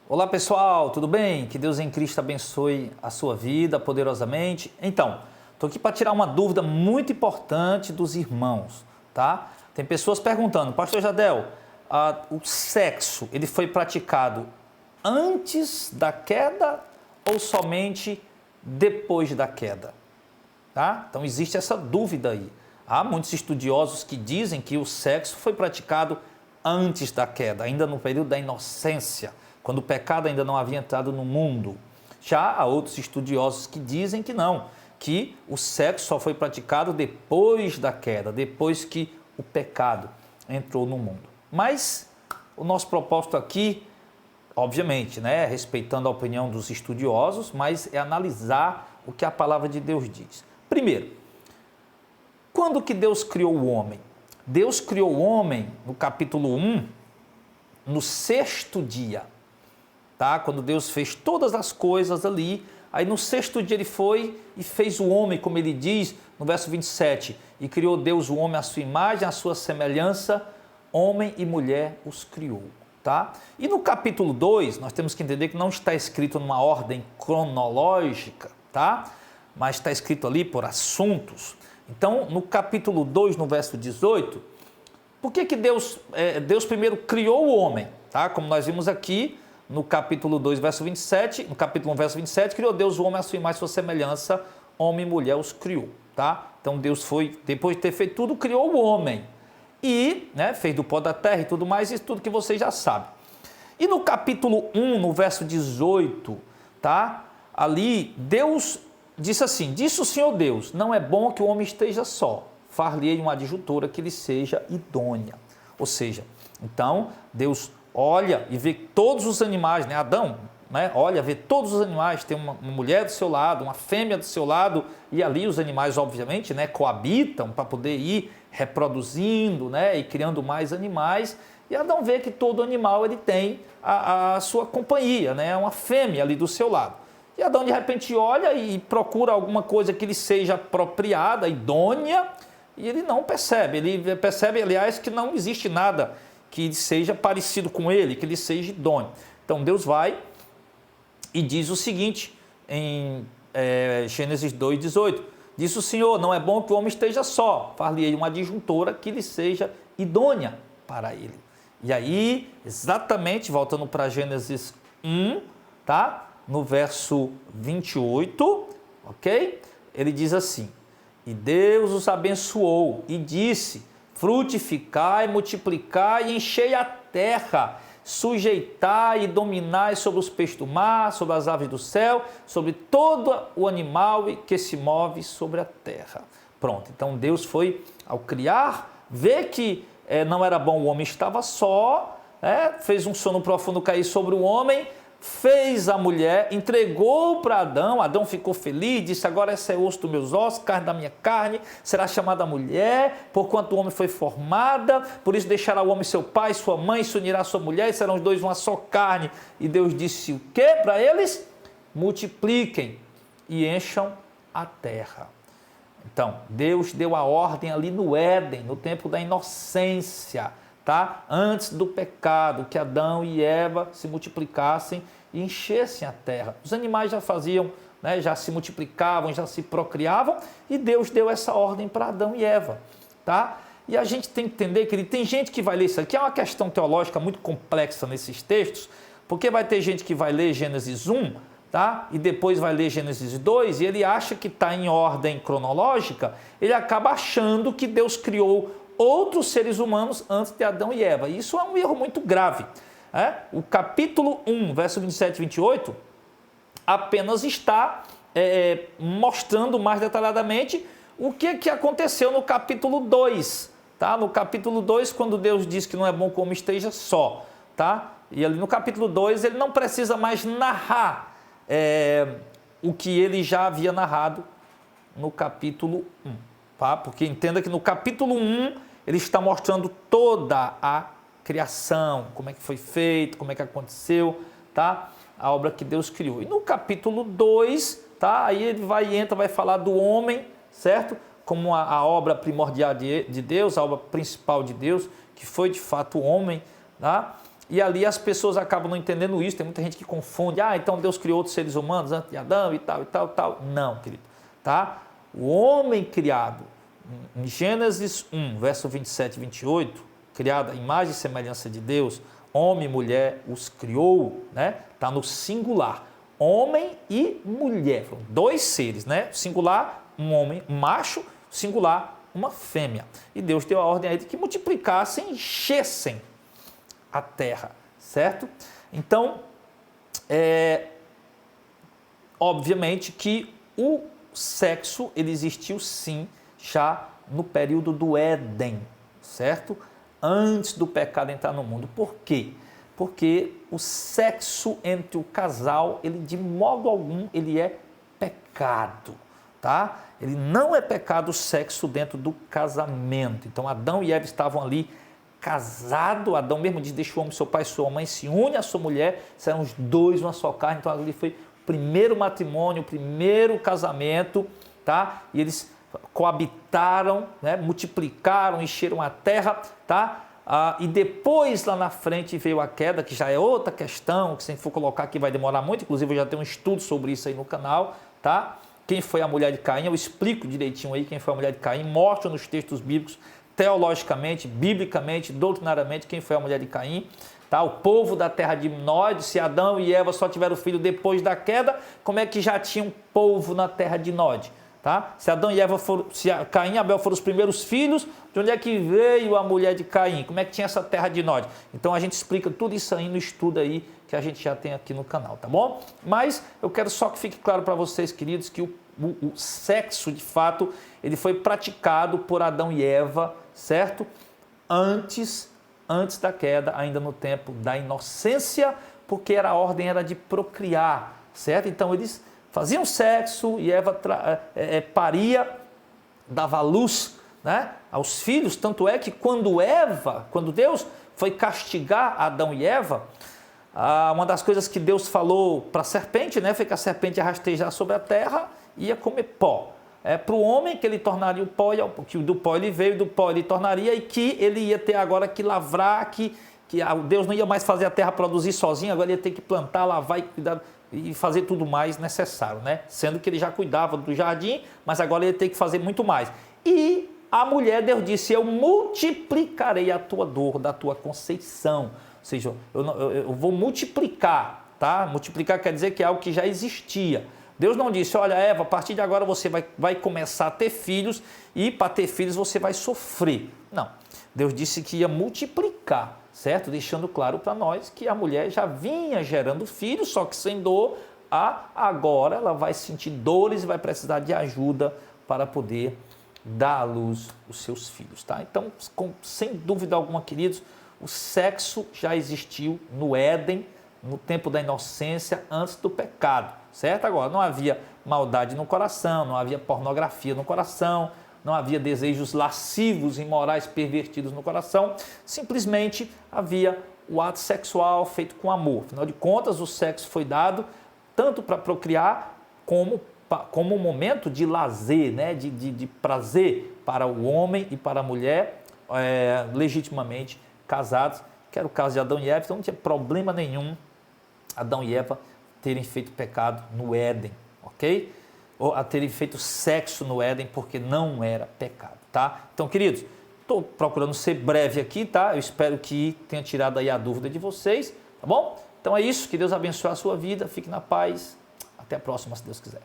Olá pessoal, tudo bem? Que Deus em Cristo abençoe a sua vida poderosamente. Então, estou aqui para tirar uma dúvida muito importante dos irmãos, tá? Tem pessoas perguntando, Pastor Jadel, o sexo, ele foi praticado antes da queda ou somente depois da queda? Tá? Então existe essa dúvida aí. Há muitos estudiosos que dizem que o sexo foi praticado antes da queda, ainda no período da inocência, quando o pecado ainda não havia entrado no mundo. Já há outros estudiosos que dizem que não, que o sexo só foi praticado depois da queda, depois que o pecado entrou no mundo. Mas o nosso propósito aqui, obviamente, né, respeitando a opinião dos estudiosos, mas é analisar o que a palavra de Deus diz. Primeiro, quando que Deus criou o homem? Deus criou o homem no capítulo 1, no sexto dia. Tá? Quando Deus fez todas as coisas ali, aí no sexto dia ele foi e fez o homem, como ele diz no verso 27, e criou Deus o homem à sua imagem, à sua semelhança, homem e mulher os criou. Tá? E no capítulo 2, nós temos que entender que não está escrito numa ordem cronológica, tá? Mas está escrito ali por assuntos. Então, no capítulo 2, no verso 18, por que Deus primeiro criou o homem? Tá? Como nós vimos aqui, no capítulo 2, verso 27, no capítulo 1, verso 27, criou Deus o homem à sua imagem e sua semelhança, homem e mulher os criou. Tá? Então Deus foi, depois de ter feito tudo, criou o homem. E fez do pó da terra e tudo mais, isso tudo que vocês já sabem. E no capítulo 1, no verso 18, tá? Ali Deus disse assim, disse o Senhor Deus, não é bom que o homem esteja só, far-lhe-ei uma adjutora que lhe seja idônea. Ou seja, então Deus olha e vê todos os animais, Adão, olha, vê todos os animais, tem uma mulher do seu lado, uma fêmea do seu lado, e ali os animais, obviamente, coabitam para poder ir reproduzindo, e criando mais animais, e Adão vê que todo animal ele tem a sua companhia, uma fêmea ali do seu lado. E Adão de repente olha e procura alguma coisa que lhe seja apropriada, idônea, e ele não percebe, ele percebe, aliás, que não existe nada que seja parecido com ele, que lhe seja idôneo. Então Deus vai e diz o seguinte, em Gênesis 2,18, disse o Senhor, não é bom que o homem esteja só, far-lhe-ei uma adjuntora que lhe seja idônea para ele. E aí, exatamente, voltando para Gênesis 1, tá? No verso 28, ok? Ele diz assim, e Deus os abençoou e disse, frutificai, multiplicai e enchei a terra, sujeitai e dominai sobre os peixes do mar, sobre as aves do céu, sobre todo o animal que se move sobre a terra. Pronto, então Deus foi, ao criar, ver que não era bom o homem estava só, fez um sono profundo cair sobre o homem, fez a mulher, entregou para Adão, Adão ficou feliz, disse, agora essa é osso dos meus ossos, carne da minha carne, será chamada mulher, porquanto o homem foi formada, por isso deixará o homem seu pai, sua mãe, se unirá a sua mulher, e serão os dois uma só carne. E Deus disse o quê para eles? Multipliquem e encham a terra. Então, Deus deu a ordem ali no Éden, no tempo da inocência, tá? Antes do pecado, que Adão e Eva se multiplicassem e enchessem a terra. Os animais já faziam, já se multiplicavam, já se procriavam, e Deus deu essa ordem para Adão e Eva, tá? E a gente tem que entender que tem gente que vai ler isso aqui, é uma questão teológica muito complexa nesses textos, porque vai ter gente que vai ler Gênesis 1, tá? E depois vai ler Gênesis 2, e ele acha que está em ordem cronológica, ele acaba achando que Deus criou outros seres humanos antes de Adão e Eva. Isso é um erro muito grave. O capítulo 1, verso 27 e 28, apenas está mostrando mais detalhadamente o que aconteceu no capítulo 2. Tá? No capítulo 2, quando Deus diz que não é bom que o homem esteja só. Tá? E ali no capítulo 2, ele não precisa mais narrar o que ele já havia narrado no capítulo 1. Tá? Porque entenda que no capítulo 1 ele está mostrando toda a criação, como é que foi feito, como é que aconteceu, tá? A obra que Deus criou. E no capítulo 2, tá? Aí ele vai falar do homem, certo? Como a obra primordial de Deus, a obra principal de Deus, que foi de fato o homem, tá? E ali as pessoas acabam não entendendo isso, tem muita gente que confunde, então Deus criou outros seres humanos antes de Adão e tal, e tal, e tal. Não, querido, tá? O homem criado, em Gênesis 1, verso 27 e 28, criado à imagem e semelhança de Deus, homem e mulher os criou, né? Está no singular, homem e mulher, dois seres, né? Singular, um homem, um macho, singular, uma fêmea. E Deus deu a ordem a ele que multiplicassem, enchessem a terra, certo? Então, obviamente que o sexo, ele existiu sim, já no período do Éden, certo? Antes do pecado entrar no mundo. Por quê? Porque o sexo entre o casal, ele de modo algum, ele é pecado, tá? Ele não é pecado o sexo dentro do casamento. Então, Adão e Eva estavam ali casados. Adão mesmo diz, deixa o homem, seu pai e sua mãe, se une à sua mulher, serão os dois uma só carne. Então, ali foi o primeiro matrimônio, o primeiro casamento, tá? E eles coabitaram, né? Multiplicaram, encheram a terra, tá? E depois, lá na frente, veio a queda, que já é outra questão, que se a gente for colocar aqui vai demorar muito, inclusive eu já tenho um estudo sobre isso aí no canal, tá? Quem foi a mulher de Caim, eu explico direitinho aí quem foi a mulher de Caim, mostro nos textos bíblicos, teologicamente, biblicamente, doutrinariamente, quem foi a mulher de Caim, tá? O povo da terra de Nod, se Adão e Eva só tiveram filho depois da queda, como é que já tinha um povo na terra de Nod? Tá? Se Adão e Eva foram, se Caim e Abel foram os primeiros filhos, de onde é que veio a mulher de Caim? Como é que tinha essa terra de Nod? Então a gente explica tudo isso aí no estudo aí que a gente já tem aqui no canal, tá bom? Mas eu quero só que fique claro para vocês, queridos, que o sexo, de fato, ele foi praticado por Adão e Eva, certo? Antes da queda, ainda no tempo da inocência, porque a ordem era de procriar, certo? Então eles faziam sexo e Eva paria, dava luz, né, aos filhos. Tanto é que quando Deus foi castigar Adão e Eva, uma das coisas que Deus falou para a serpente, né, foi que a serpente ia rastejar sobre a terra e ia comer pó. Para o homem que ele tornaria o pó, que do pó ele veio, do pó ele tornaria, e que ele ia ter agora que lavrar, que Deus não ia mais fazer a terra produzir sozinho, agora ele ia ter que plantar, lavar e cuidar e fazer tudo mais necessário, né? Sendo que ele já cuidava do jardim, mas agora ele tem que fazer muito mais. E a mulher, Deus disse, eu multiplicarei a tua dor da tua conceição. Ou seja, eu vou multiplicar, tá? Multiplicar quer dizer que é algo que já existia. Deus não disse, olha Eva, a partir de agora você vai começar a ter filhos e para ter filhos você vai sofrer. Não, Deus disse que ia multiplicar, certo? Deixando claro para nós que a mulher já vinha gerando filhos, só que sem dor, agora ela vai sentir dores e vai precisar de ajuda para poder dar à luz os seus filhos, tá? Então, sem dúvida alguma, queridos, o sexo já existiu no Éden, no tempo da inocência, antes do pecado, certo? Agora, não havia maldade no coração, não havia pornografia no coração, não havia desejos lascivos, imorais, pervertidos no coração, simplesmente havia o ato sexual feito com amor. Afinal de contas, o sexo foi dado tanto para procriar como um momento de lazer, né? de prazer para o homem e para a mulher legitimamente casados, que era o caso de Adão e Eva. Então não tinha problema nenhum Adão e Eva terem feito pecado no Éden, ok? Ou a terem feito sexo no Éden, porque não era pecado, tá? Então, queridos, estou procurando ser breve aqui, tá? Eu espero que tenha tirado aí a dúvida de vocês, tá bom? Então é isso, que Deus abençoe a sua vida, fique na paz, até a próxima, se Deus quiser.